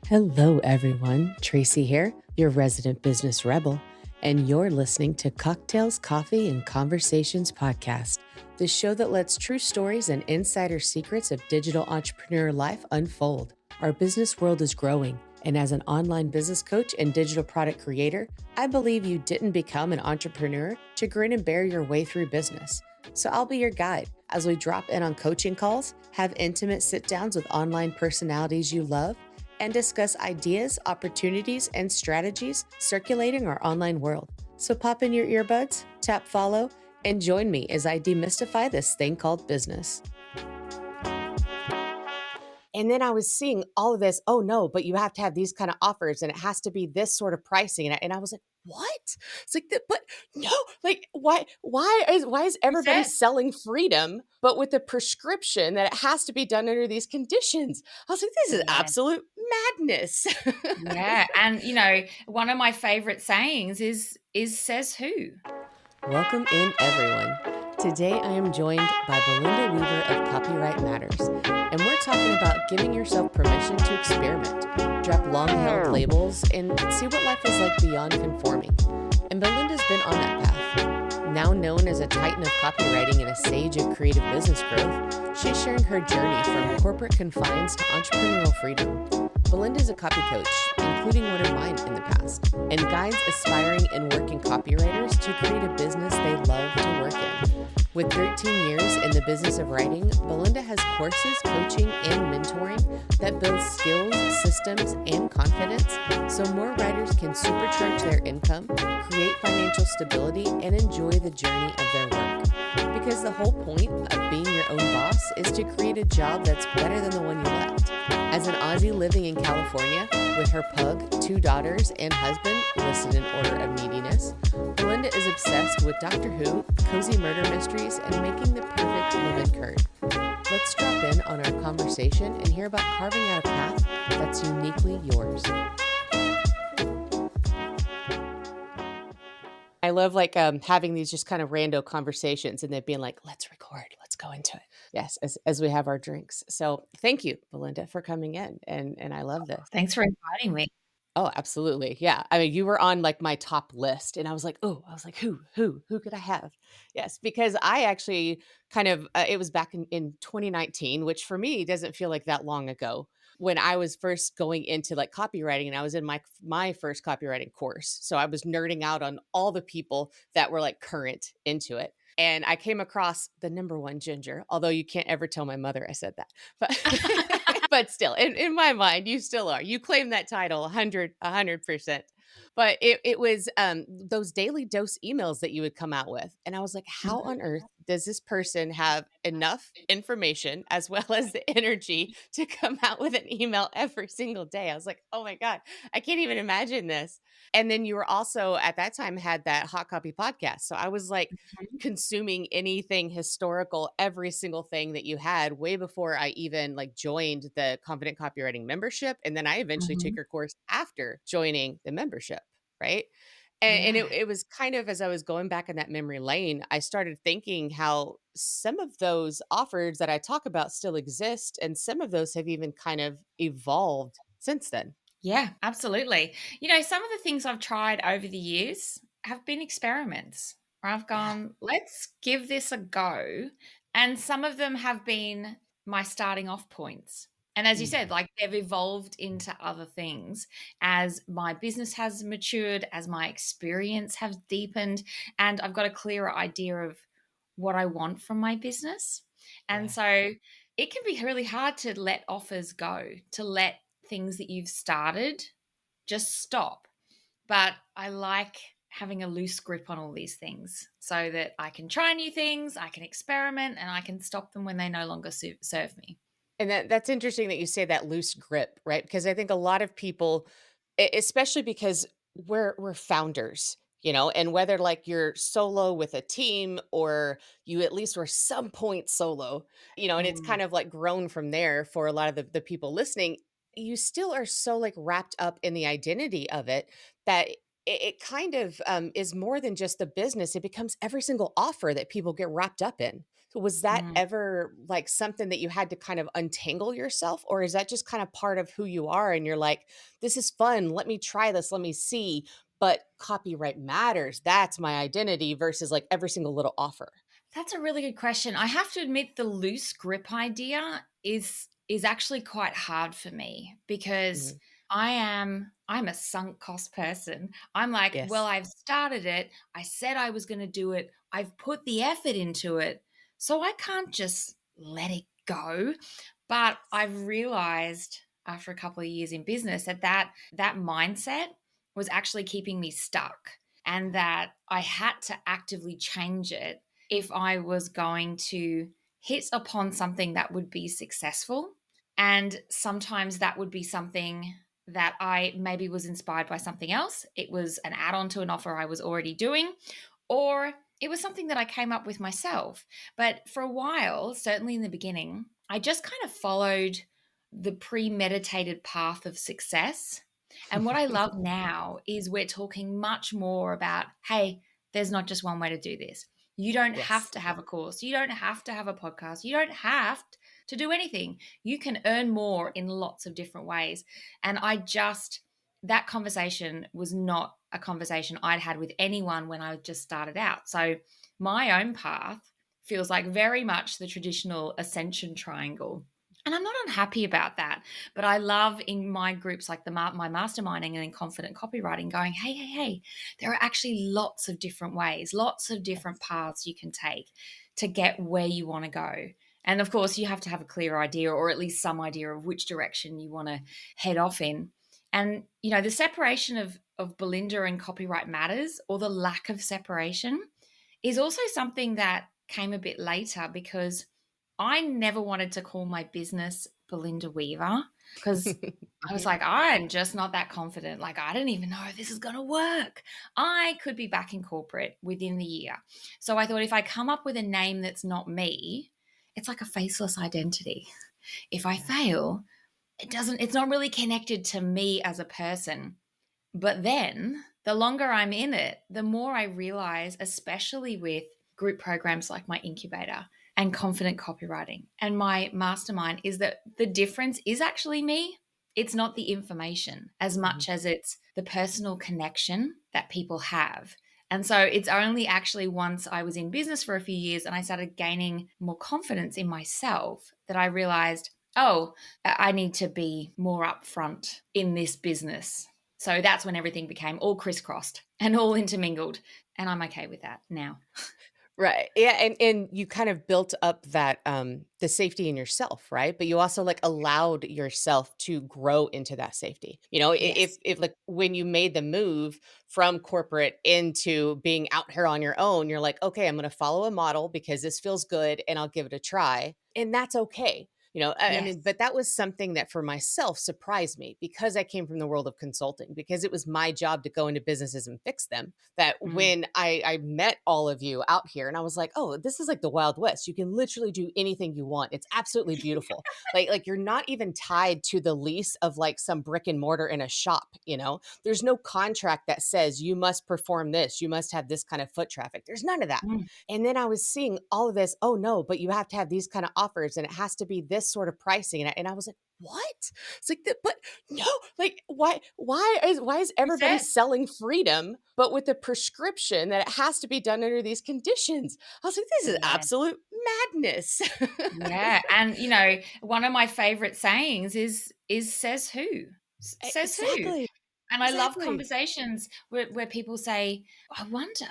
Hello, everyone. Tracie here, your resident business rebel, and you're listening to Cocktails, Coffee, and Conversations podcast, the show that lets true stories and insider secrets of digital entrepreneur life unfold. Our business world is growing, and as an online business coach and digital product creator, I believe you didn't become an entrepreneur to grin and bear your way through business. So I'll be your guide as we drop in on coaching calls, have intimate sit-downs with online personalities you love, and discuss ideas, opportunities, and strategies circulating our online world. So pop in your earbuds, tap follow, and join me as I demystify this thing called business. And then I was seeing all of this, oh no, but you have to have these kind of offers and it has to be this sort of pricing. And I was like, what? It's like, but no, like why is everybody selling freedom, but with the prescription that it has to be done under these conditions? I was like, this is absolute madness. Yeah. And one of my favorite sayings is says who? Welcome in, everyone. Today I am joined by Belinda Weaver of Copyright Matters, and we're talking about giving yourself permission to experiment, drop long-held labels, and see what life is like beyond conforming. And Belinda's been on that path. Now known as a titan of copywriting and a sage of creative business growth, she's sharing her journey from corporate confines to entrepreneurial freedom. Belinda is a copy coach, including one of mine in the past, and guides aspiring and working copywriters to create a business they love to work in. With 13 years in the business of writing, Belinda has courses, coaching, and mentoring that build skills, systems, and confidence so more writers can supercharge their income, create financial stability, and enjoy the journey of their work. Because the whole point of being your own boss is to create a job that's better than the one you left. As an Aussie living in California, with her pug, 2 daughters, and husband listed in order of neediness, Belinda is obsessed with Doctor Who, cozy murder mysteries, and making the perfect lemon curd. Let's drop in on our conversation and hear about carving out a path that's uniquely yours. I love having these just kind of rando conversations and then being like, let's record, let's go into it. Yes, as we have our drinks. So thank you, Belinda, for coming in. And I love this. Thanks for inviting me. Oh, absolutely. Yeah. I mean, you were on my top list and I was like, who could I have? Yes. Because I actually it was back in 2019, which for me doesn't feel like that long ago, when I was first going into copywriting, and I was in my first copywriting course. So I was nerding out on all the people that were current into it. And I came across the number one ginger, although you can't ever tell my mother I said that. But but still, in my mind, you still are. You claim that title 100%. But it was those daily dose emails that you would come out with. And I was like, how on earth does this person have enough information as well as the energy to come out with an email every single day? I was like, oh my God, I can't even imagine this. And then you were also at that time had that Hot Copy podcast. So I was consuming anything historical, every single thing that you had way before I even joined the Confident Copywriting membership. And then I eventually took your course after joining the membership. Right. And it was kind of, as I was going back in that memory lane, I started thinking how some of those offers that I talk about still exist. And some of those have even kind of evolved since then. Yeah, absolutely. Some of the things I've tried over the years have been experiments where I've gone, let's give this a go. And some of them have been my starting off points. And as you said, they've evolved into other things as my business has matured, as my experience has deepened, and I've got a clearer idea of what I want from my business. And so it can be really hard to let offers go, to let things that you've started just stop. But I like having a loose grip on all these things so that I can try new things, I can experiment, and I can stop them when they no longer serve me. And that's interesting that you say that loose grip, right? Because I think a lot of people, especially because we're founders, and whether you're solo with a team or you at least were some point solo, and it's kind of grown from there for a lot of the people listening, you still are so wrapped up in the identity of it that it kind of is more than just the business. It becomes every single offer that people get wrapped up in. Was that Mm. ever, like, something that you had to kind of untangle yourself, or is that just kind of part of who you are and you're like, "This is fun, let me try this, let me see, but copyright matters, that's my identity," versus, like, every single little offer? That's a really good question. I have to admit the loose grip idea is actually quite hard for me because Mhm. I'm a sunk cost person. I'm like, well, Yes. I've started it. I said I was going to do it. I've put the effort into it. So I can't just let it go. But I've realized after a couple of years in business that that mindset was actually keeping me stuck and that I had to actively change it if I was going to hit upon something that would be successful. And sometimes that would be something that I maybe was inspired by something else. It was an add on to an offer I was already doing, or it was something that I came up with myself. But for a while, certainly in the beginning, I just kind of followed the premeditated path of success. And what I love now is we're talking much more about, hey, there's not just one way to do this. You don't have Yes. to have a course. You don't have to have a podcast. You don't have to do anything. You can earn more in lots of different ways. And that conversation was not a conversation I'd had with anyone when I just started out. So my own path feels like very much the traditional ascension triangle. And I'm not unhappy about that. But I love in my groups like my masterminding and in confident copywriting going, hey, hey, hey, there are actually lots of different ways, lots of different Yes. paths you can take to get where you want to go. And of course, you have to have a clear idea or at least some idea of which direction you want to head off in. And, the separation of Belinda and copyright matters or the lack of separation is also something that came a bit later because I never wanted to call my business Belinda Weaver because I was like, I'm just not that confident. Like, I don't even know if this is going to work. I could be back in corporate within the year. So I thought if I come up with a name that's not me, it's like a faceless identity. If I Yeah. fail, it's not really connected to me as a person. But then the longer I'm in it, the more I realize, especially with group programs like my incubator and confident copywriting and my mastermind, is that the difference is actually me. It's not the information as Mhm. much as it's the personal connection that people have. And so it's only actually once I was in business for a few years and I started gaining more confidence in myself that I realized, oh, I need to be more upfront in this business. So that's when everything became all crisscrossed and all intermingled. And I'm okay with that now. Right. Yeah, and you kind of built up that, the safety in yourself, right? But you also, like, allowed yourself to grow into that safety. Yes. If, like, when you made the move from corporate into being out here on your own, you're like, "Okay, I'm gonna follow a model because this feels good, and I'll give it a try," and that's okay. I mean, Yes. but that was something that for myself surprised me because I came from the world of consulting, because it was my job to go into businesses and fix them, that Mm. when I met all of you out here and I was like, "Oh, this is like the Wild West. You can literally do anything you want. It's absolutely beautiful." Like you're not even tied to the lease of like some brick and mortar in a shop. There's no contract that says you must perform this, you must have this kind of foot traffic. There's none of that. Mm. And then I was seeing all of this, "Oh no, but you have to have these kind of offers and it has to be this sort of pricing." And I was like, "What?" It's like, but no, like why is That's everybody it. selling freedom, but with a prescription that it has to be done under these conditions? I was like, this is Yeah. absolute madness. Yeah. And one of my favorite sayings is says who? Says who? Exactly. And I love Exactly. conversations where people say, I wonder,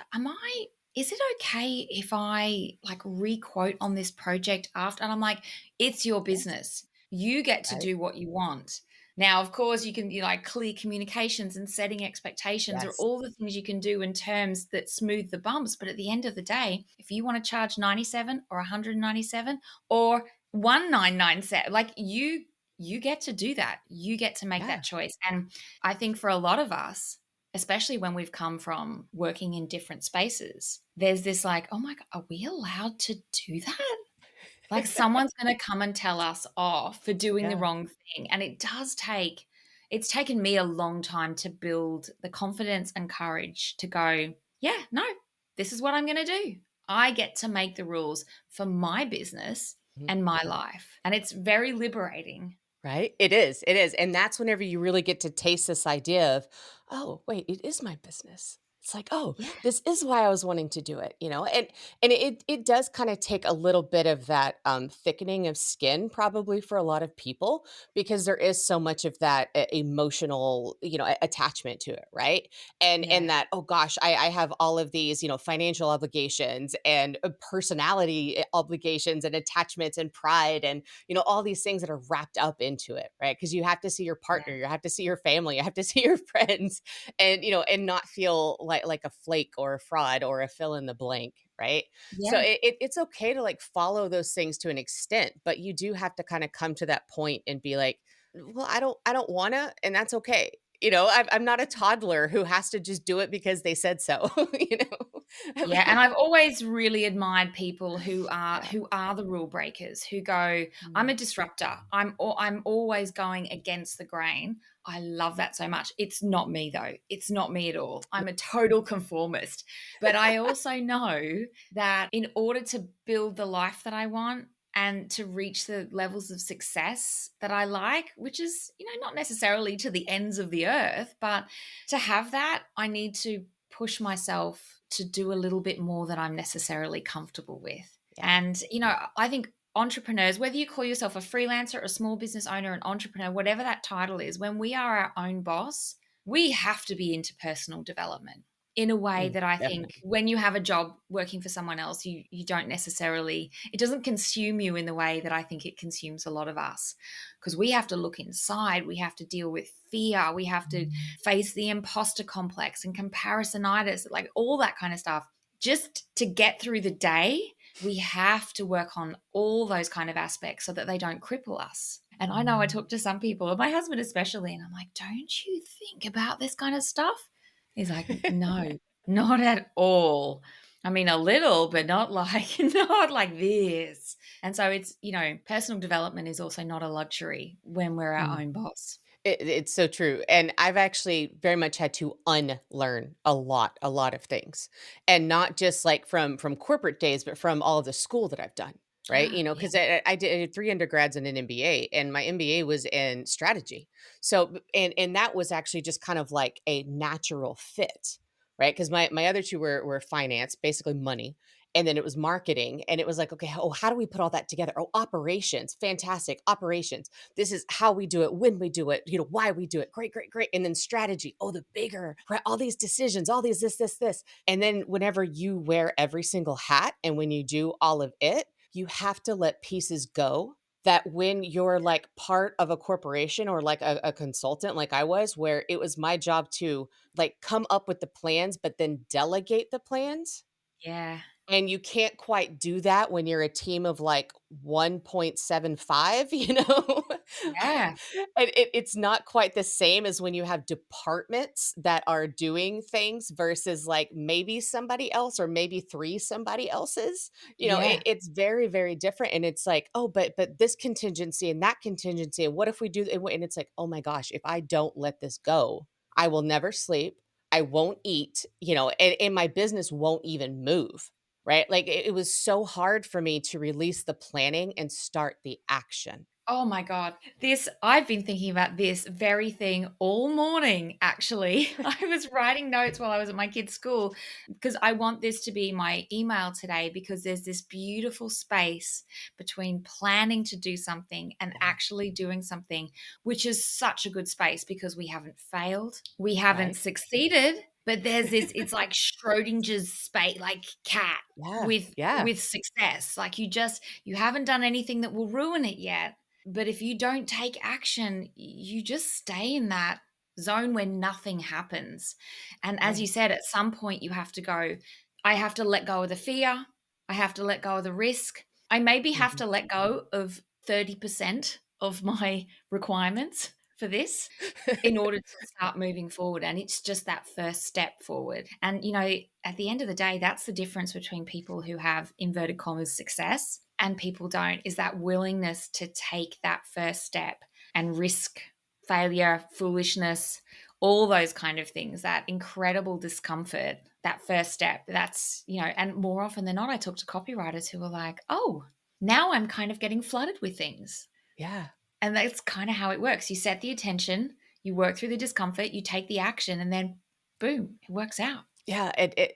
is it okay if I like requote on this project after? And I'm like, it's your Yes. business. You get to Right. do what you want. Now, of course, you can, like clear communications and setting expectations are Yes. all the things you can do in terms that smooth the bumps. But at the end of the day, if you want to charge 97 or 197 or 1997, like you get to do that. You get to make that Yeah. choice. And I think for a lot of us, especially when we've come from working in different spaces, there's this like, oh my God, are we allowed to do that? Like someone's going to come and tell us off for doing the Yeah. wrong thing. And it's taken me a long time to build the confidence and courage to go, yeah, no, this is what I'm going to do. I get to make the rules for my business Mhm. and my life. And it's very liberating. Right? It is, it is, and that's whenever you really get to taste this idea of, "Oh, wait, it is my business." It's like, "Oh, Yeah. this is why I was wanting to do it," you know? And it does kinda take a little bit of that, thickening of skin probably for a lot of people because there is so much of that emotional, attachment to it, right? And Yeah. that, "Oh gosh, I have all of these, financial obligations and, personality, obligations and attachments and pride and all these things that are wrapped up into it, right? Because you have to see your Yeah. partner, you have to see your family, you have to see your friends, and and not feel like a flake or a fraud or a fill in the blank, right? So Yeah. it's okay to like follow those things to an extent, but you do have to kind of come to that point and be like, well, I don't wanna, and that's okay. I'm not a toddler who has to just do it because they said so. you know, Yeah, and I've always really admired people who are yeah. the rule breakers, who go, "I'm a Mm. disruptor. I'm always going against the grain." I love that so much. It's not me though. It's not me at all. I'm a total conformist. But I also know that in order to build the life that I want and to reach the levels of success that I like, which is, not necessarily to the ends of the earth, but to have that, I need to push myself to do a little bit more than I'm necessarily comfortable with. Yeah. And, I think entrepreneurs, whether you call yourself a freelancer, a small business owner, an entrepreneur, whatever that title is, when we are our own boss, we have to be into personal development in a way Mm, that I think definitely. when you have a job working for someone else, you don't necessarily, it doesn't consume you in the way that I think it consumes a lot of us, because we have to look inside, we have to deal with fear, we have to face the imposter complex and comparisonitis, like all that kind of stuff. Just to get through the day, we have to work on all those kind of aspects so that they don't cripple us. And I know I talk to some people, and my husband especially, and I'm like, don't you think about this kind of stuff? He's like, no, not at all. I mean, a little, but not like not like this. And so it's, personal development is also not a luxury when we're our Mm. own boss. It's so true, and I've actually very much had to unlearn a lot of things, and not just, like, from corporate days, but from all of the school that I've done, right? Yeah. Because I did 3 undergrads and an MBA, and my MBA was in strategy. So, and that was actually just kind of like a natural fit, right? Because my other 2 were finance, basically money, and then it was marketing, and it was like, "Okay, oh, how do we put all that together? Oh, operations, fantastic, operations. This is how we do it, when we do it, why we do it. Great, great, great. And then strategy. Oh, the bigger, right? All these decisions, all these this. And then whenever you wear every single hat and when you do all of it, you have to let pieces go that when you're like part of a corporation or like a consultant like I was, where it was my job to like come up with the plans, but then delegate the plans, Yeah. and you can't quite do that when you're a team of like 1.75, you know? Yeah. And it's not quite the same as when you have departments that are doing things versus like maybe somebody else or maybe 3 somebody else's. Yeah. It's very, very different. And it's like, oh, but this contingency and that contingency, and what if we do, and it's like, oh my gosh, if I don't let this go, I will never sleep. I won't eat, and my business won't even move. Right? Like, it was so hard for me to release the planning and start the action. Oh my God. I've been thinking about this very thing all morning, actually. I was writing notes while I was at my kid's school because I want this to be my email today, because there's this beautiful space between planning to do something and Yeah, actually doing something, which is such a good space because we haven't failed, we haven't right? succeeded, but there's this, it's like Schrodinger's space, like cat Yeah, with yeah, with success. Like you haven't done anything that will ruin it yet, but if you don't take action, you just stay in that zone where nothing happens. And as you right. said, at some point you have to go, I have to let go of the fear. I have to let go of the risk. I maybe have Mhm. to let go of 30% of my requirements for this in order to start moving forward. And it's just that first step forward. And, at the end of the day, that's the difference between people who have inverted commas success and people don't, is that willingness to take that first step and risk failure, foolishness, all those kind of things, that incredible discomfort that first step. That's, and more often than not, I talk to copywriters who are like, oh, now I'm kind of getting flooded with things. Yeah. And that's kind of how it works. You set the attention, you work through the discomfort, you take the action, and then boom, it works out. Yeah,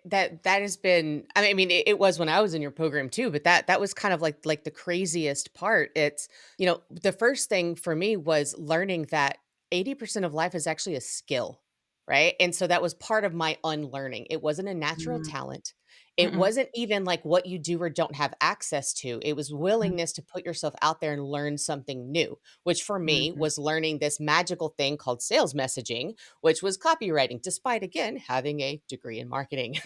that has been, I mean, it was when I was in your program too, but that was kind of like the craziest part. It's, the first thing for me was learning that 80% of life is actually a skill, right? And so that was part of my unlearning. It wasn't a natural Mm. talent. It Mm-mm. wasn't even like what you do or don't have access to. It was willingness to put yourself out there and learn something new, which for me Mm-hmm. was learning this magical thing called sales messaging, which was copywriting, despite again having a degree in marketing.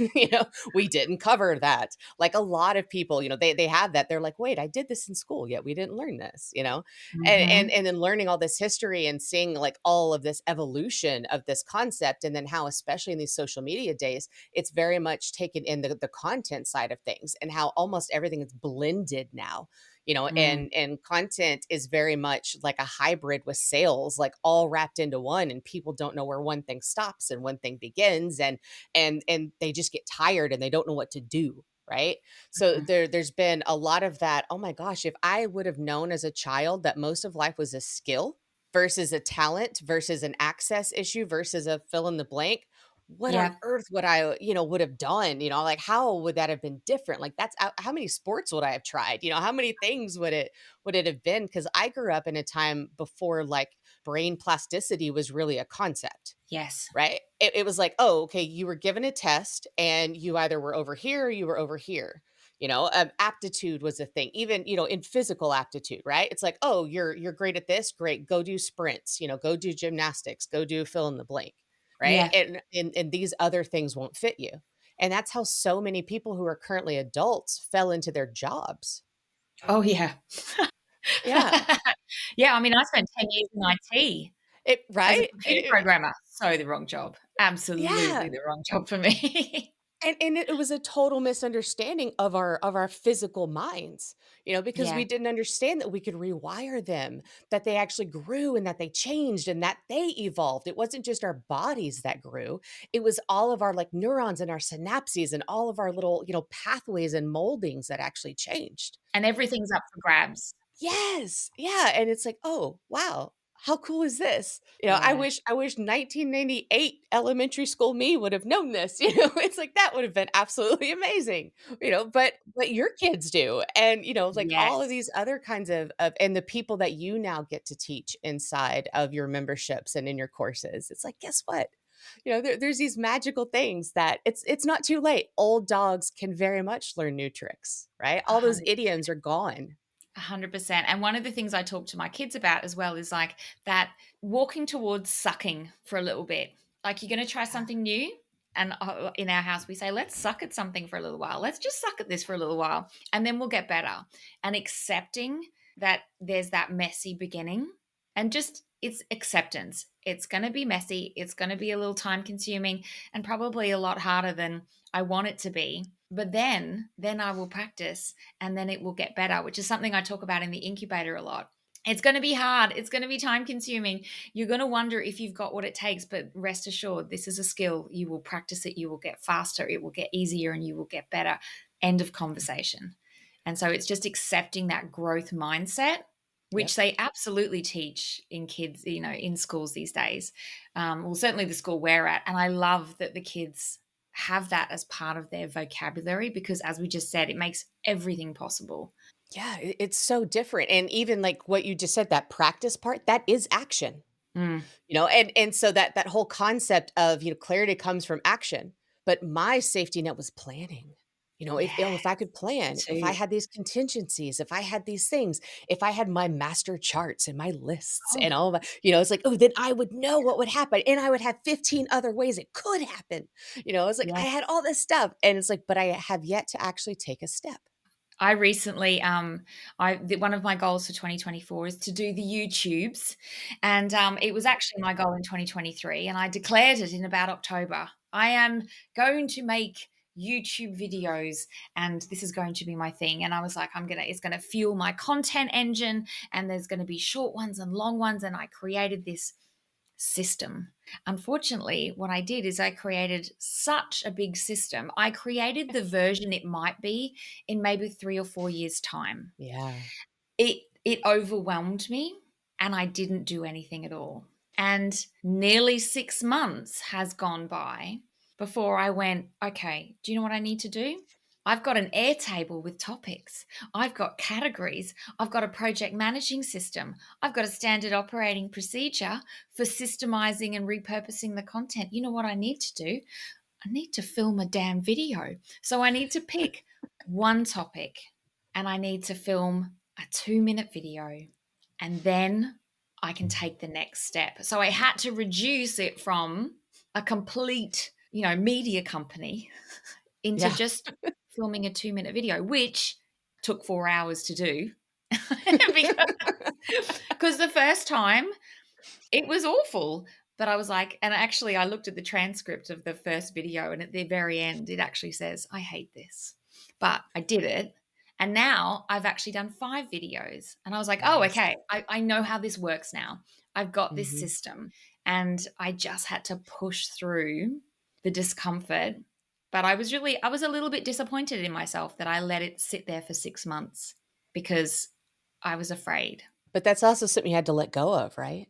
We didn't cover that. Like a lot of people, they have that. They're like, wait, I did this in school, yet we didn't learn this. And Mm-hmm. and then learning all this history and seeing like all of this evolution of this concept, and then how, especially in these social media days, it's very much taken in the content side of things, and how almost everything is blended now, Mm. and content is very much like a hybrid with sales, like all wrapped into one, and people don't know where one thing stops and one thing begins, and they just get tired and they don't know what to do, right? So Mm. there's been a lot of that. Oh my gosh, if I would have known as a child that most of life was a skill versus a talent versus an access issue versus a fill in the blank, what on Yeah. earth would I, would have done? Like how would that have been different? Like that's how many sports would I have tried? How many things would it have been? Because I grew up in a time before like brain plasticity was really a concept, Yes. right? It was like, oh, okay, you were given a test and you either were over here or you were over here. Aptitude was a thing, even, in physical aptitude, right? It's like, oh, you're great at this, great, go do sprints, go do gymnastics, go do fill in the blank, right? Yeah. And these other things won't fit you. And that's how so many people who are currently adults fell into their jobs. Oh, yeah. Yeah. Yeah, I mean, I spent 10 years in IT as a Right? computer programmer. So the wrong job. Absolutely Yeah. the wrong job for me. And it was a total misunderstanding of our physical minds, because Yeah, we didn't understand that we could rewire them, that they actually grew and that they changed and that they evolved. It wasn't just our bodies that grew. It was all of our like neurons and our synapses and all of our little, pathways and moldings that actually changed. and everything's up for grabs. Yes. Yeah, and it's like, "Oh, wow. How cool is this?" I Yeah. wish 1998 elementary school me would have known this, It's like that would have been absolutely amazing, but your kids do, and, like all of Yes. these other kinds of and the people that you now get to teach inside of your memberships and in your courses. It's like, guess what? There's these magical things that it's not too late. Old dogs can very much learn new tricks, right? All those 100 idioms are gone. 100%. And one of the things I talk to my kids about as well is like that walking towards sucking for a little bit. Like you're going to try Yeah. something new. And in our house, we say, let's suck at something for a little while. Let's just suck at this for a little while and then we'll get better. And accepting that there's that messy beginning and just it's acceptance. It's going to be messy. It's going to be a little time consuming and probably a lot harder than I want it to be. But then I will practice and then it will get better, which is something I talk about in the incubator a lot. It's going to be hard. It's going to be time consuming. You're going to wonder if you've got what it takes, but rest assured, this is a skill. You will practice it. You will get faster. It will get easier and you will get better. End of conversation. And so it's just accepting that growth mindset, which Yep. they absolutely teach in kids, in schools these days. Well, certainly the school we're at. And I love that the kids have that as part of their vocabulary because, as we just said, it makes everything possible. Yeah, it's so different, and even, like, what you just said, that practice part, that is action. Mm, And so that whole concept of, clarity comes from action, but my safety net was planning. If I yes, could me plan, if I too. had these contingencies, if I had these things, if I had my master charts and my lists Oh, and all of that, it's like, oh, then I would know what would happen and I would have 15 other ways it could happen. It's like I yeah. had all this stuff and it's like, but I have yet to actually take a step. I recently, one of my goals for 2024 is to do the YouTubes, and it was actually my goal in 2023, and I declared it in about October. I am going to make YouTube videos, and this is going to be my thing. And I was like, it's gonna fuel my content engine, and there's going to be short ones and long ones. And I created this system. Unfortunately, what I did is I created such a big system. I created the version it might be in maybe 3 or 4 years' time. Yeah. It overwhelmed me and I didn't do anything at all. And nearly 6 months has gone by before I went, okay, do you know what I need to do? I've got an Airtable with topics. I've got categories. I've got a project managing system. I've got a standard operating procedure for systemizing and repurposing the content. You know what I need to do? I need to film a damn video. So I need to pick one topic and I need to film a 2-minute video and then I can take the next step. So I had to reduce it from a complete, media company into Yeah. just filming a 2-minute video, which took 4 hours to do because the first time it was awful. But I was like, and actually, I looked at the transcript of the first video, and at the very end, it actually says, I hate this. But I did it. And now I've actually done 5 videos. And I was like, oh, Nice. okay, I know how this works now. I've got this Mhm. system. And I just had to push through the discomfort. But I was a little bit disappointed in myself that I let it sit there for 6 months because I was afraid. But that's also something you had to let go of, right?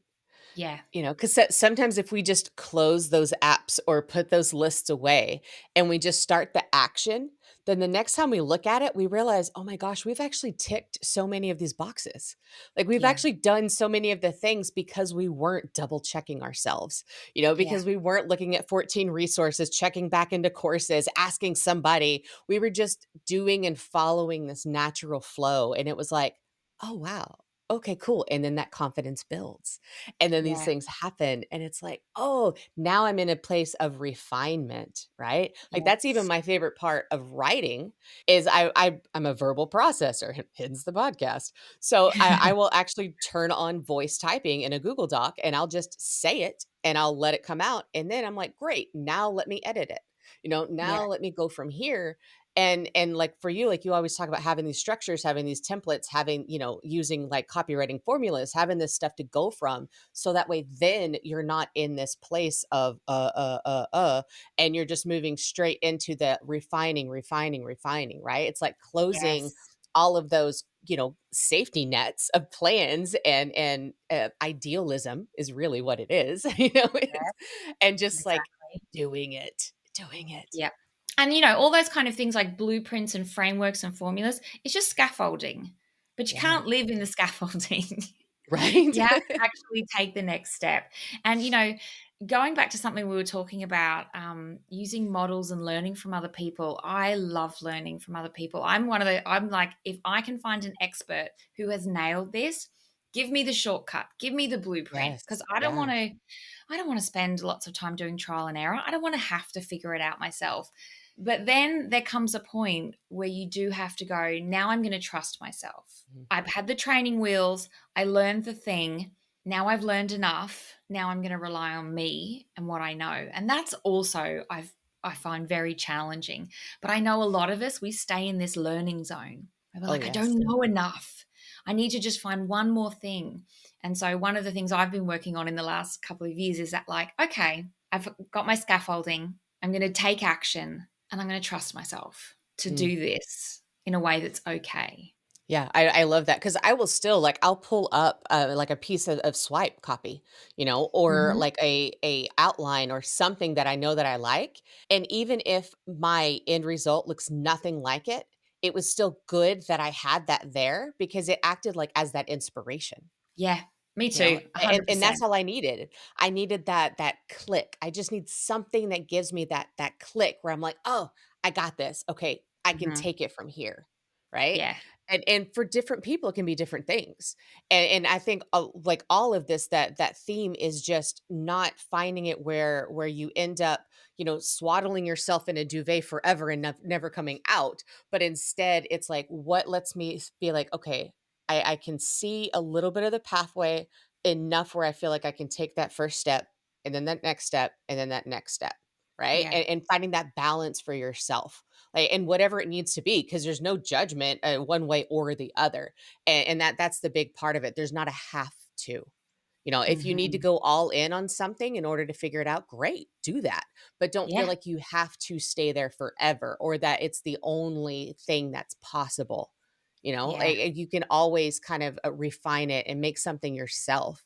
Yeah. Because sometimes if we just close those apps or put those lists away and we just start the action, then the next time we look at it, we realize, oh my gosh, we've actually ticked so many of these boxes. Like we've Yeah. actually done so many of the things because we weren't double checking ourselves, Yeah. because we weren't looking at 14 resources, checking back into courses, asking somebody. We were just doing and following this natural flow. And it was like, oh, wow. Okay, cool. And then that confidence builds. And then these Yeah. things happen, and it's like, "Oh, now I'm in a place of refinement," right? Like, that's even Yes. my favorite part of writing is I'm a verbal processor, hence the podcast. So, I will actually turn on voice typing in a Google Doc, and I'll just say it, and I'll let it come out, and then I'm like, "Great, now let me edit it." Yeah. Now let me go from here, and like for you, like you always talk about having these structures, having these templates, having, using like copywriting formulas, having this stuff to go from, so that way then you're not in this place of and you're just moving straight into the refining, right? It's like closing Yes. all of those, safety nets of plans, and idealism is really what it is. Yeah. And just like Exactly. doing it. Yeah. And, all those kind of things like blueprints and frameworks and formulas, it's just scaffolding, but you Yeah. can't live in the scaffolding. Right. You have to actually take the next step. And, going back to something we were talking about, using models and learning from other people, I love learning from other people. I'm like, if I can find an expert who has nailed this, give me the shortcut, give me the blueprint, because Yes. Yeah. I don't want to spend lots of time doing trial and error. I don't want to have to figure it out myself. But then there comes a point where you do have to go, now I'm going to trust myself. Mhm. I've had the training wheels, I learned the thing. Now I've learned enough. Now I'm going to rely on me and what I know. And that's also I find very challenging. But I know a lot of us, we stay in this learning zone. We're Oh, like, I yes. don't know enough. I need to just find one more thing. And so one of the things I've been working on in the last couple of years is that, like, okay, I've got my scaffolding. I'm going to take action and I'm going to trust myself to Mm. do this in a way that's okay. Yeah, I love that because I will still like I'll pull up like a piece of swipe copy, or Mhm. like a outline or something that I know that I like, and even if my end result looks nothing like it, it was still good that I had that there because it acted like as that inspiration. Yeah, me You know, too, and that's 100%. all I needed. I needed that click. I just need something that gives me that click where I'm like, "Oh, I got this. Okay, I can Mhm. take it from here." Right? Yeah, And for different people it can be different things. And I think like all of this, that theme is just not finding it where you end up, swaddling yourself in a duvet forever and never coming out, but instead it's like what lets me be like, "Okay, I can see a little bit of the pathway enough where I feel like I can take that first step and then that next step and then that next step." Right. yeah, And finding that balance for yourself, like, and whatever it needs to be, because there's no judgment one way or the other. And that's the big part of it. There's not a have to. If you need to Mhm. go all in on something in order to figure it out, great, do that. But don't feel Yeah, like you have to stay there forever or that it's the only thing that's possible. yeah. You can always kind of refine it and make something yourself.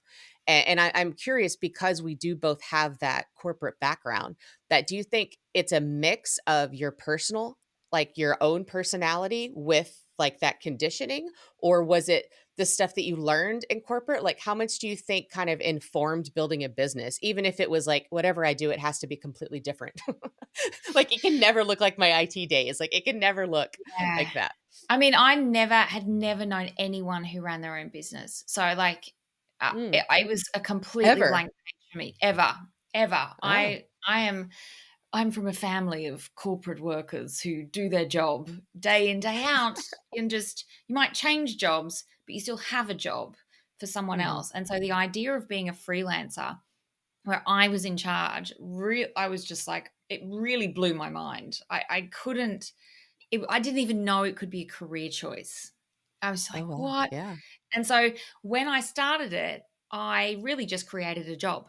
I'm curious because we do both have that corporate background. That do you think it's a mix of your personal, like your own personality with like that conditioning, or was it the stuff that you learned in corporate? Like, how much do you think kind of informed building a business, even if it was like, whatever I do, it has to be completely different? Like, it can never look like my IT days. Like, it can never look Yeah. like that. I mean, I had never known anyone who ran their own business. So, like, Mm, it was a completely ever. blank page for me, ever, ever. Oh. I'm from a family of corporate workers who do their job day in, day out, and just you might change jobs, but you still have a job for someone Mhm. else. And so the idea of being a freelancer where I was in charge, I was just like, it really blew my mind. I couldn't, I didn't even know it could be a career choice. I was Oh, like, wow. what? Yeah. And so when I started it, I really just created a job.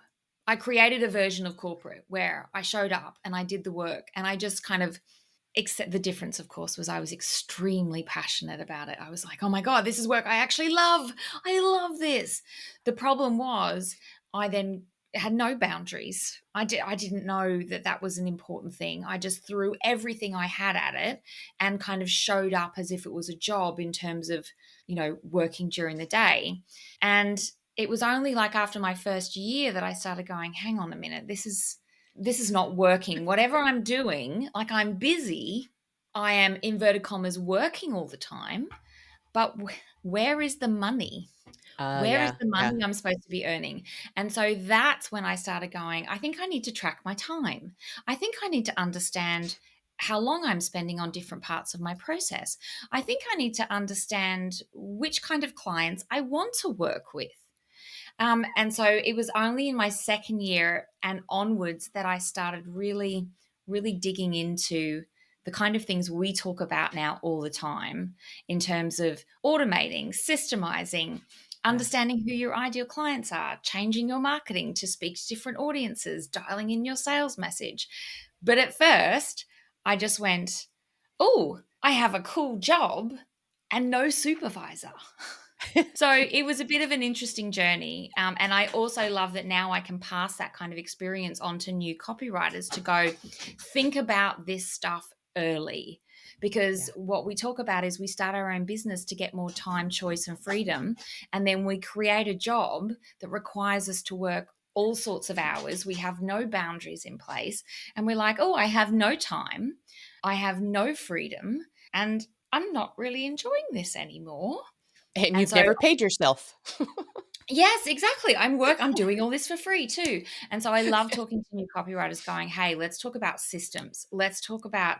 I created a version of corporate where I showed up and I did the work and I just kind of, except the difference, of course, was I was extremely passionate about it. I was like, oh my God, this is work I actually love. I love this. The problem was I then had no boundaries. I didn't know that that was an important thing. I just threw everything I had at it and kind of showed up as if it was a job in terms of, working during the day. And it was only like after my first year that I started going, hang on a minute, this is not working. Whatever I'm doing, like I'm busy, I am inverted commas working all the time, but where is the money? Where is Yeah. the Yeah. money I'm supposed to be earning? And so that's when I started going, I think I need to track my time. I think I need to understand how long I'm spending on different parts of my process. I think I need to understand which kind of clients I want to work with. And so it was only in my second year and onwards that I started really, really digging into the kind of things we talk about now all the time in terms of automating, systemizing, Yeah. understanding who your ideal clients are, changing your marketing to speak to different audiences, dialing in your sales message. But at first, I just went, oh, I have a cool job and no supervisor. So it was a bit of an interesting journey. And I also love that now I can pass that kind of experience on to new copywriters to go think about this stuff early. Because Yeah. what we talk about is we start our own business to get more time, choice, and freedom. And then we create a job that requires us to work all sorts of hours. We have no boundaries in place. And we're like, oh, I have no time. I have no freedom. And I'm not really enjoying this anymore. And And you've so never paid yourself. yes, exactly. I'm doing all this for free too. And so I love talking to new copywriters going, hey, let's talk about systems. Let's talk about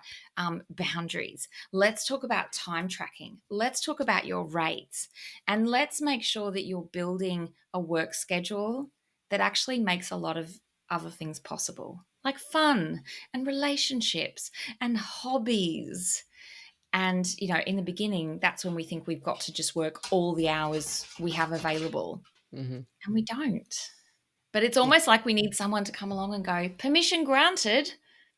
boundaries. Let's talk about time tracking. Let's talk about your rates. And let's make sure that you're building a work schedule that actually makes a lot of other things possible, like fun and relationships and hobbies. And, in the beginning, that's when we think we've got to just work all the hours we have available, Mhm. and we don't. But it's Yeah. almost like we need someone to come along and go, permission granted.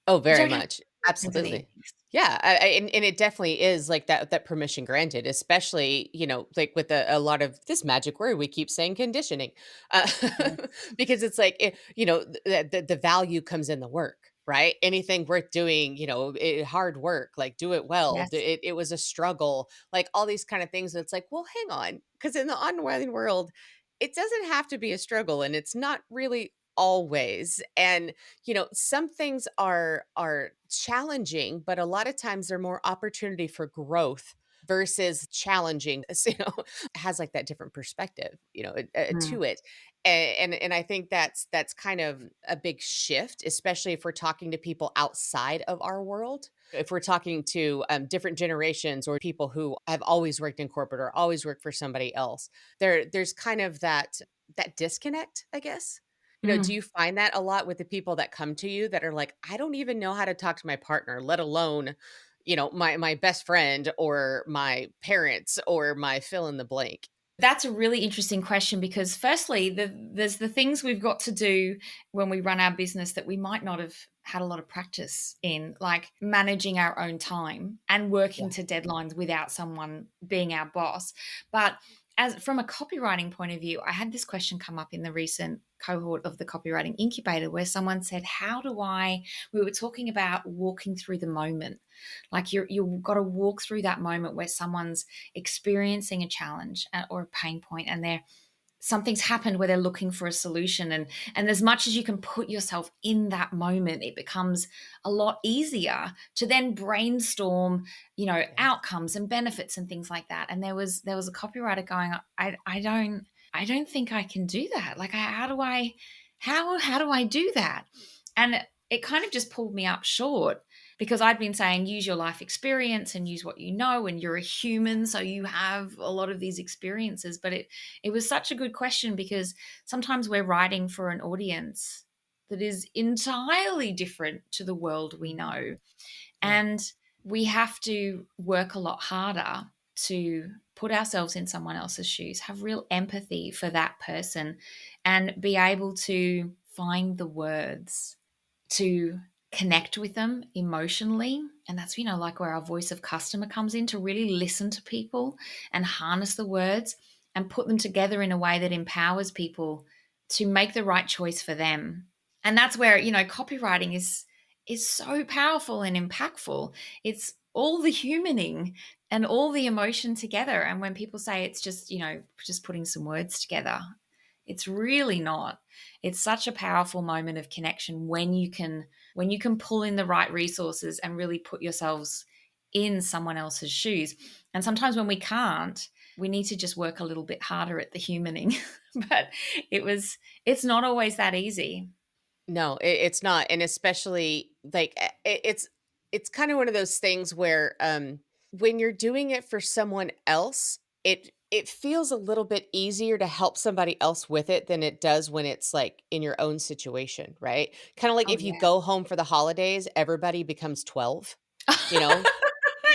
Oh, You very don't have much. to weekends and Absolutely. evenings. Yeah, and it definitely is like that permission granted, especially, like with a lot of this magic word we keep saying conditioning. Uh, Yes. because it's like, the value comes in the work, right? Anything worth doing, hard work, like do it well. Yes. It was a struggle, like all these kind of things. It's like, well, hang on, because in the online world, it doesn't have to be a struggle, and it's not really always. And some things are challenging, but a lot of times they're more opportunity for growth versus challenging. Has like that different perspective, Mm. to it. And I think that's kind of a big shift, especially if we're talking to people outside of our world. If we're talking to different generations or people who have always worked in corporate or always worked for somebody else, there's kind of that disconnect, I guess. Do Mm. you find that a lot with the people that come to you that are like, I don't even know how to talk to my partner, let alone, my best friend or my parents or my fill in the blank? That's a really interesting question because, firstly, there's the things we've got to do when we run our business that we might not have had a lot of practice in, like managing our own time and Yeah. working to deadlines without someone being our boss. But as from a copywriting point of view, I had this question come up in the recent cohort of the copywriting incubator where someone said, "How do I?" We were talking about walking through the moment, like you've got to walk through that moment where someone's experiencing a challenge or a pain point, and they're something's happened where they're looking for a solution, and as much as you can put yourself in that moment, it becomes a lot easier to then brainstorm, Yes. outcomes and benefits and things like that. And there was a copywriter going, I don't think I can do that. Like, how do I do that? And it kind of just pulled me up short because I'd been saying use your life experience and use what you know, and you're a human, so you have a lot of these experiences. But it was such a good question because sometimes we're writing for an audience that is entirely different to the world we Mhm. know, Yeah. and we have to work a lot harder to put ourselves in someone else's shoes, have real empathy for that person, and be able to find the words to connect with them emotionally. And that's, like where our voice of customer comes in, to really listen to people and harness the words and put them together in a way that empowers people to make the right choice for them. And that's where, copywriting is so powerful and impactful. It's all the humaning and all the emotion together. And when people say it's just, just putting some words together, it's really not. It's such a powerful moment of connection when you can pull in the right resources and really put yourselves in someone else's shoes. And sometimes when we can't, we need to just work a little bit harder at the humaning. But it's not always that easy. No, it's not, and especially like it's kind of one of those things where when you're doing it for someone else, it feels a little bit easier to help somebody else with it than it does when it's like in your own situation, right? Kind of like Oh if you yeah. go home for the holidays, everybody becomes 12, you know?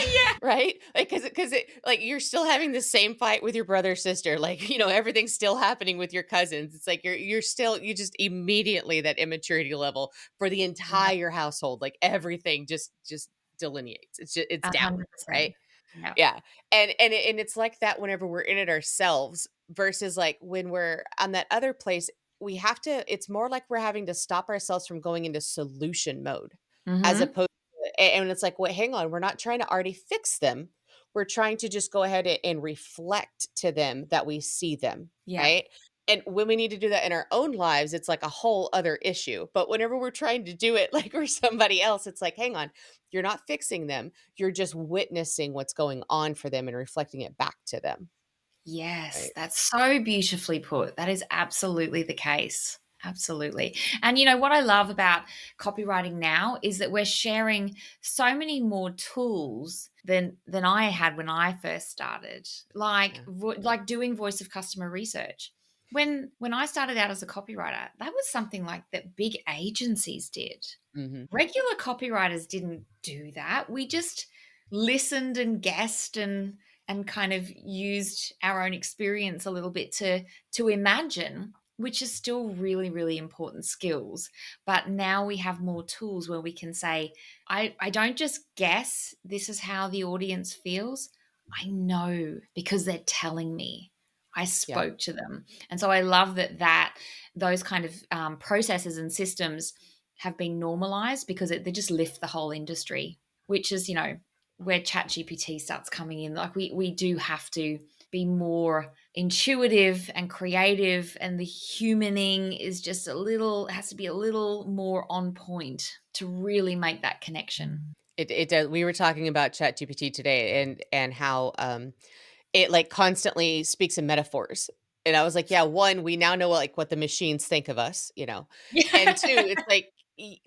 Yeah. Right? Like, cause it like, you're still having the same fight with your brother or sister, like, everything's still happening with your cousins. It's like you just immediately that immaturity level for the Yeah. entire household, like, everything just delineates. It's down, 100%. right? Yeah. Yeah, and it's like that whenever we're in it ourselves versus, like, when we're on that other place, we have to it's more like we're having to stop ourselves from going into solution mode as Mhm. opposed to and it's like, "Wait, hang on, we're not trying to already fix them. We're trying to just go ahead and reflect to them that we see them," Yeah. right? And when we need to do that in our own lives, it's like a whole other issue, but whenever we're trying to do it, like, for somebody else, it's like, "Hang on, you're not fixing them, you're just witnessing what's going on for them and reflecting it back to them." Yes, Right. that's so beautifully put. That is absolutely the case. Absolutely. And what I love about copywriting now is that we're sharing so many more tools than I had when I first started. Like Yeah. like doing voice of customer research. When I started out as a copywriter, that was something like that big agencies did. Mhm. Regular copywriters didn't do that. We just listened and guessed and kind of used our own experience a little bit to imagine, which is still really, really important skills. But now we have more tools where we can say, I don't just guess this is how the audience feels. I know because they're telling me. I Yeah. spoke to them. And so I love that those kind of processes and systems have been normalized because they just lift the whole industry, which is, where ChatGPT starts coming in. Like we do have to be more intuitive and creative, and the humaning is just has to be a little more on point to really make that connection. It does we were talking about ChatGPT today and how, it, like, constantly speaks in metaphors, and I was like, "Yeah, 1, we now know, like, what the machines think of us," and 2, Yeah. it's like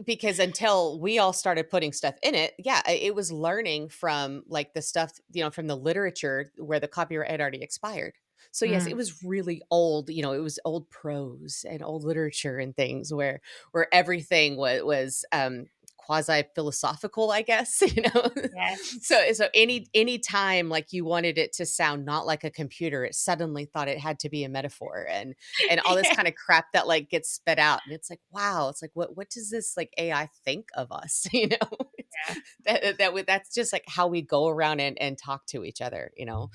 because until we all started putting stuff in it, yeah, it was learning from, like, the stuff, from the literature where the copyright had already expired. So, yes, it Mm. was really old, it was old prose and old literature and things where everything was quasi philosophical, I guess, you know? Yes. So any time like you wanted it to sound not like a computer, it suddenly thought it had to be a metaphor, and all this Yeah. kind of crap that like gets spit out. And it's like, wow, it's like what does this like AI think of us? You know? It's, Yeah. that's just like how we go around and talk to each other, you know.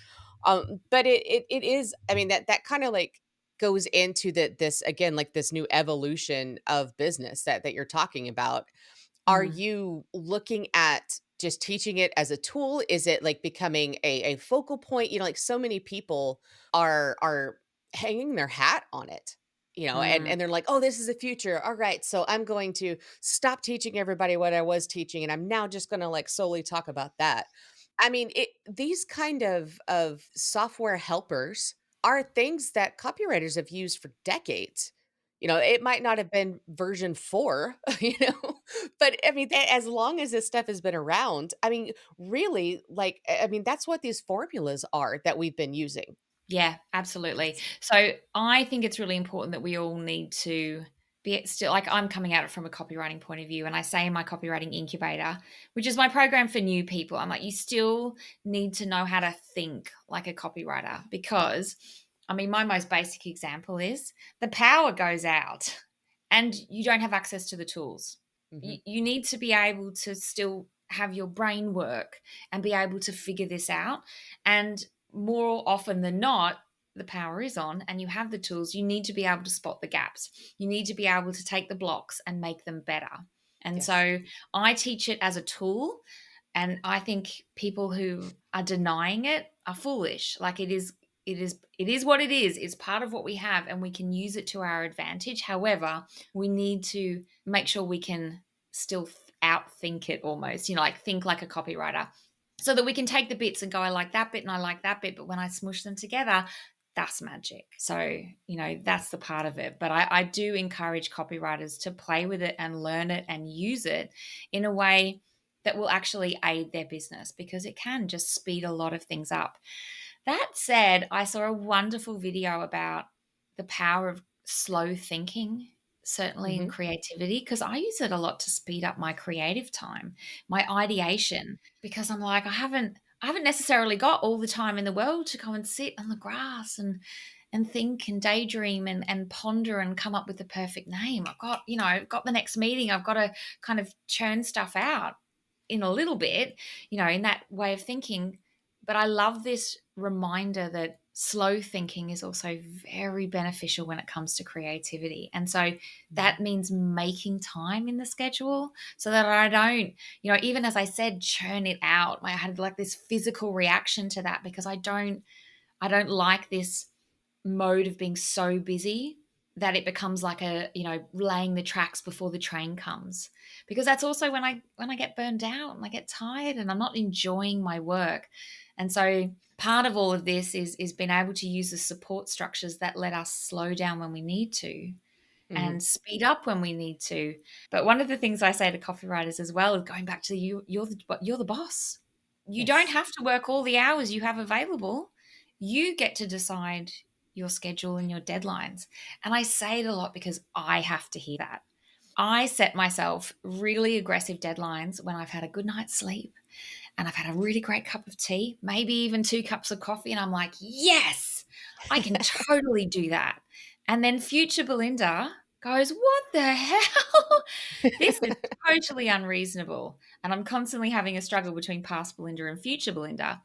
But it is, I mean, that kind of like goes into this again, like this new evolution of business that you're talking about. Are Mm. you looking at just teaching it as a tool? Is it like becoming a focal point? You know, like so many people are hanging their hat on it, you know, Mm. and they're like, oh, this is the future. All right. So I'm going to stop teaching everybody what I was teaching, and I'm now just gonna like solely talk about that. I mean, these kind of software helpers are things that copywriters have used for decades. You know, it might not have been version 4, you know, but I mean, as long as this stuff has been around, I mean, really, like, I mean, that's what these formulas are that we've been using. Yeah, absolutely. So I think it's really important that we all need to be still like I'm coming at it from a copywriting point of view. And I say in my copywriting incubator, which is my program for new people, I'm like, you still need to know how to think like a copywriter because I mean, my most basic example is the power goes out and you don't have access to the tools. Mhm. You need to be able to still have your brain work and be able to figure this out. And more often than not, the power is on and you have the tools. You need to be able to spot the gaps. You need to be able to take the blocks and make them better. And Yes. so I teach it as a tool. And I think people who are denying it are foolish. Like it is what it is. It's part of what we have and we can use it to our advantage. However, we need to make sure we can still outthink it almost, like think like a copywriter so that we can take the bits and go, I like that bit and I like that bit. But when I smush them together, that's magic. So, that's the part of it. But I do encourage copywriters to play with it and learn it and use it in a way that will actually aid their business because it can just speed a lot of things up. That said, I saw a wonderful video about the power of slow thinking, certainly in Mhm. creativity, because I use it a lot to speed up my creative time, my ideation, because I'm like, I haven't necessarily got all the time in the world to go and sit on the grass and think and daydream and ponder and come up with the perfect name. I've got the next meeting. I've got to kind of churn stuff out in a little bit, in that way of thinking. But I love this reminder that slow thinking is also very beneficial when it comes to creativity. And so Mhm. that means making time in the schedule so that I don't, even as I said, churn it out. I had like this physical reaction to that because I don't like this mode of being so busy that it becomes like laying the tracks before the train comes, because that's also when I get burned out and I get tired and I'm not enjoying my work. And so part of all of this is being able to use the support structures that let us slow down when we need to Mhm. and speed up when we need to. But one of the things I say to copywriters as well is going back to you're the boss. You don't Yes. have to work all the hours you have available. You get to decide your schedule and your deadlines. And I say it a lot because I have to hear that. I set myself really aggressive deadlines when I've had a good night's sleep and I've had a really great cup of tea, maybe even 2 cups of coffee. And I'm like, yes, I can totally do that. And then future Belinda goes, what the hell? This is totally unreasonable. And I'm constantly having a struggle between past Belinda and future Belinda.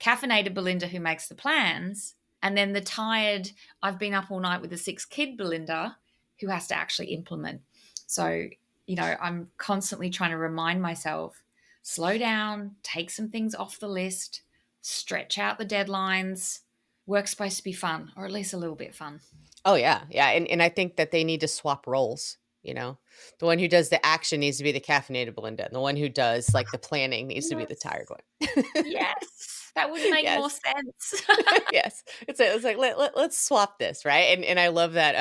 Caffeinated Belinda, who makes the plans, and then the tired, I've been up all night with a 6 kid Belinda, who has to actually implement. So, I'm constantly trying to remind myself, slow down, take some things off the list, stretch out the deadlines. Work's supposed to be fun, or at least a little bit fun. Oh, yeah, yeah, and I think that they need to swap roles, you know? The one who does the action needs to be the caffeinated Belinda, and the one who does, like, the planning needs to be the tired Yes. one. Yes. That would make more Yes. sense. Yes. It's like, let's swap this, right? And I love that,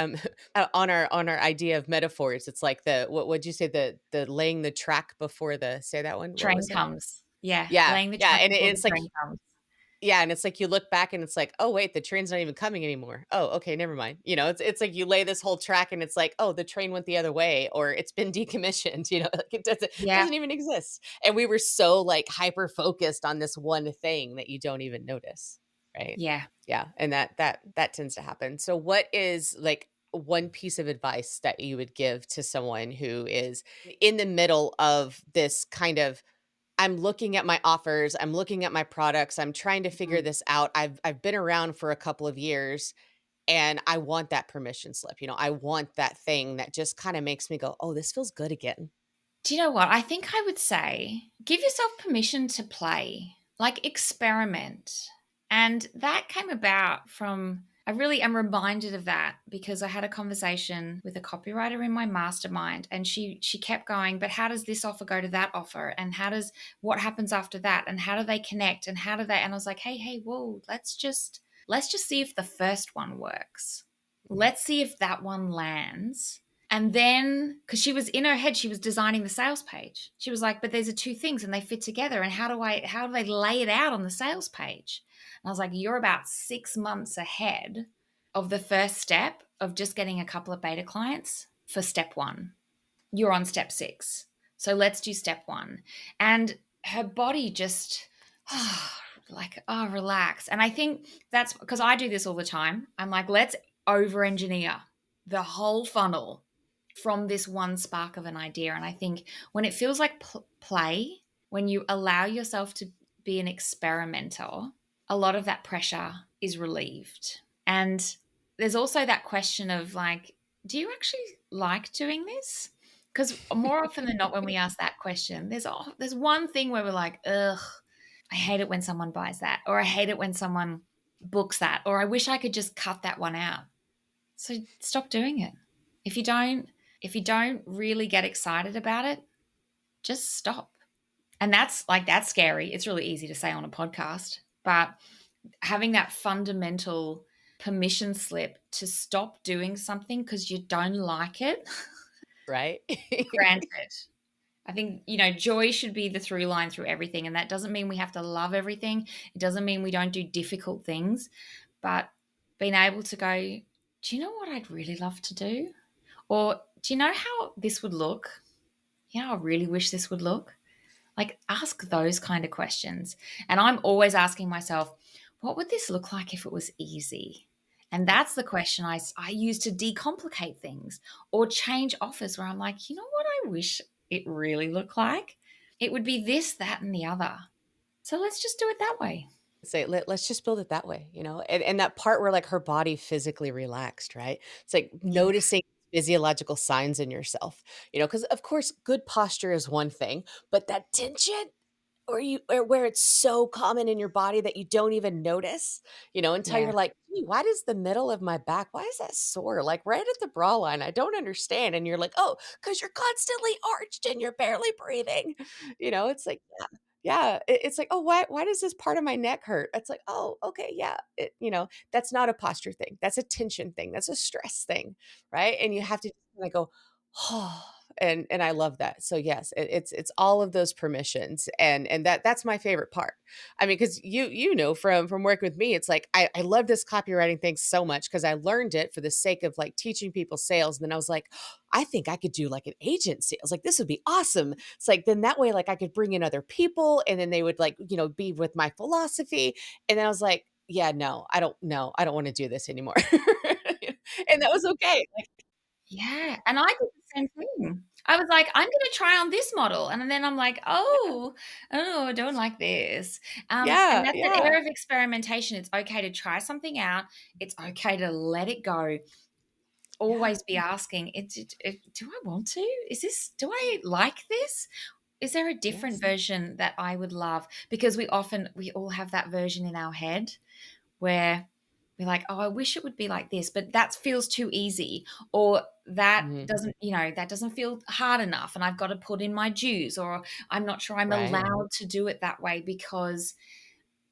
on our idea of metaphors, it's like what'd you say? The laying the track before the say that one? What Train was it? comes. Yeah, Yeah, laying the yeah, track and before the it's like train comes. Yeah, and it's like you look back and it's like, "Oh, wait, the train's not even coming anymore. Oh, okay, never mind." It's like you lay this whole track and it's like, "Oh, the train went the other way," or "It's been decommissioned," like it Yeah, doesn't even exist. And we were so, like, hyper focused on this one thing that you don't even notice, right? yeah. Yeah, and that tends to happen. So what is, like, one piece of advice that you would give to someone who is in the middle of this kind of I'm looking at my offers, I'm looking at my products, I'm trying to figure Mhm. this out. I've been around for a couple of years and I want that permission slip. I want that thing that just kind of makes me go, "Oh, this feels good again." Do you know what? I think I would say give yourself permission to play, like experiment. And that came about from, I really am reminded of that because I had a conversation with a copywriter in my mastermind and she kept going, but how does this offer go to that offer? And what happens after that? And how do they connect? And how do they, and I was like, hey, whoa, let's just see if the first one works. Mhm. Let's see if that one lands, and then, because she was in her head, she was designing the sales page. She was like, but these are two things and they fit together. And how do they lay it out on the sales page? And I was like, you're about 6 months ahead of the first step of just getting a couple of beta clients for step one. You're on step six. So let's do step one. And her body just, like, oh, relax. And I think that's because I do this all the time. I'm like, let's over engineer the whole funnel from this one spark of an idea. And I think when it feels like play, when you allow yourself to be an experimenter, a lot of that pressure is relieved. And there's also that question of like, do you actually like doing this? Because more often than not, when we ask that question, there's one thing where we're like, ugh, I hate it when someone buys that, or I hate it when someone books that, or I wish I could just cut that one out. So stop doing it. If you don't, if you don't really get excited about it, just stop. And that's scary. It's really easy to say on a podcast, but having that fundamental permission slip to stop doing something because you don't like it, Right? granted. I think, joy should be the through line through everything. And that doesn't mean we have to love everything. It doesn't mean we don't do difficult things, but being able to go, do you know what I'd really love to do? Or do you know how this would look? I really wish this would look. Like, ask those kind of questions. And I'm always asking myself, what would this look like if it was easy? And Yep. that's the question I use to decomplicate things or change offers where I'm like, you know what I wish it really looked like? It would be this, that, and the other. So let's just do it that way. Say, let's just build it that way, and that part where like her body physically relaxed, right? It's like Yeah. noticing physiological signs in yourself, because of course good posture is one thing, but that tension or where it's so common in your body that you don't even notice, until Yeah. you're like, "Gee, why does the middle of my back, why is that sore? Like right at the bra line. I don't understand." And you're like, "Oh, because you're constantly arched and you're barely breathing." It's like, yeah. Yeah. It's like, "Oh, why does this part of my neck hurt?" It's like, "Oh, okay, yeah." That's not a posture thing. That's a tension thing. That's a stress thing. Right. And you have to just kind of go, oh, and I love that. So yes, it's all of those permissions, and that's my favorite part. I mean, because from working with me, it's like I love this copywriting thing so much because I learned it for the sake of like teaching people sales. And then I was like, I think I could do like an agency. I was like, this would be awesome. It's like then that way, like I could bring in other people, and then they would like be with my philosophy. And then I was like, yeah, no, I don't know, I don't want to do this anymore. And that was okay. Like, Yeah, and I did the same thing. I was like, "I'm gonna try on this model," and then I'm like, yeah, oh, I don't like this." And yeah, that's that yeah. era of experimentation. It's okay to try something out. It's okay to let it go. Yeah. Always be asking, "Do I want to? Do I like this? Is there a different Yes. version that I would love?" Because we all have that version in our head where we're like, oh, I wish it would be like this, but that feels too easy, or Mhm. that doesn't feel hard enough, and I've got to put in my dues, or I'm not sure I'm Right. allowed to do it that way because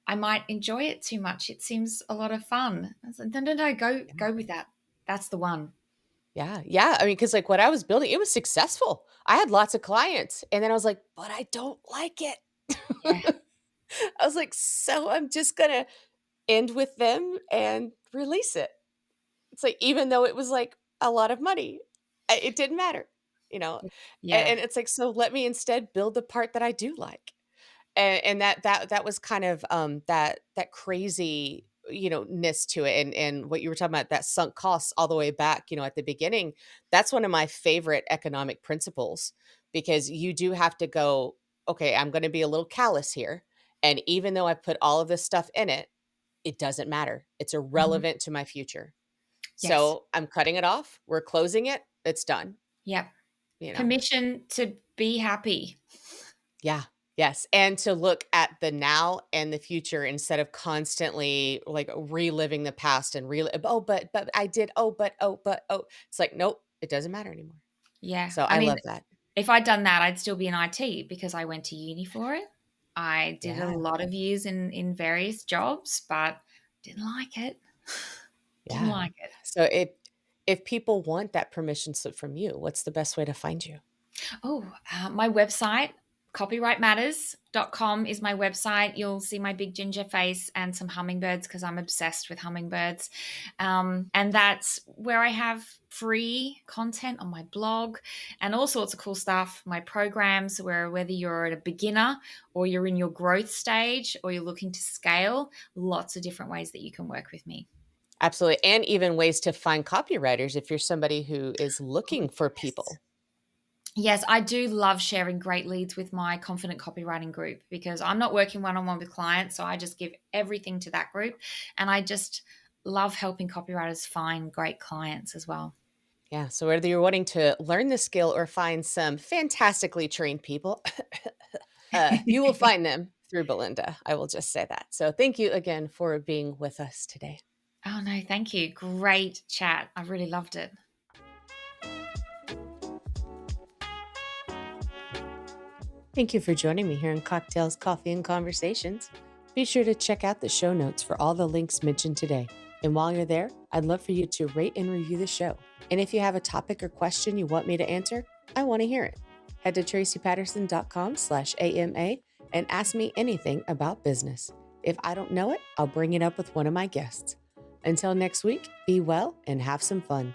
I might enjoy it too much. It seems a lot of fun. I was like, no, no, no, Yeah. go with that. That's the one. Yeah, yeah, I mean, because like, what I was building, it was successful. I had lots of clients, and then I was like, "But I don't like it." Yeah. I was like, "So I'm just gonna end with them and release it." It's like, even though it was, like, a lot of money, it didn't matter, you know? Yeah. And it's like, so let me instead build the part that I do like. And that was kind of, that crazy, ness to it, and what you were talking about, that sunk costs all the way back, at the beginning, that's one of my favorite economic principles, because you do have to go, "Okay, I'm gonna be a little callous here, and even though I put all of this stuff in it, it doesn't matter. It's Mhm. irrelevant to my future. Yes. So, I'm cutting it off, we're closing it, it's done," Yep. you know? Permission to be happy. Yeah. Yes, and to look at the now and the future instead of constantly, like, reliving the past and "Oh, but I did. Oh." It's like, "Nope, it doesn't matter anymore." Yeah. So, I I mean, love that. if I'd done that, I'd still be in IT because I went to uni for it. I did a Yeah, lot of years in various jobs, but didn't like it. Didn't yeah. like it. So, if people want that permission slip from you, what's the best way to find you? Oh, my website, copywritematters.com is my website. You'll see my big ginger face and some hummingbirds because I'm obsessed with hummingbirds. And that's where I have free content on my blog and all sorts of cool stuff. My programs, where whether you're at a beginner or you're in your growth stage or you're looking to scale, lots of different ways that you can work with me. Absolutely, and even ways to find copywriters if you're somebody who is Oh, looking for yes. people. Yes, I do love sharing great leads with my confident copywriting group because I'm not working one on one with clients. So I just give everything to that group. And I just love helping copywriters find great clients as well. Yeah, so whether you're wanting to learn the skill or find some fantastically trained people, you will find them through Belinda. I will just say that. So thank you again for being with us today. Oh, no, thank you. Great chat. I really loved it. Thank you for joining me here in Cocktails, Coffee, and Conversations. Be sure to check out the show notes for all the links mentioned today. And while you're there, I'd love for you to rate and review the show. And if you have a topic or question you want me to answer, I want to hear it. Head to traciepatterson.com/AMA and ask me anything about business. If I don't know it, I'll bring it up with one of my guests. Until next week, be well and have some fun.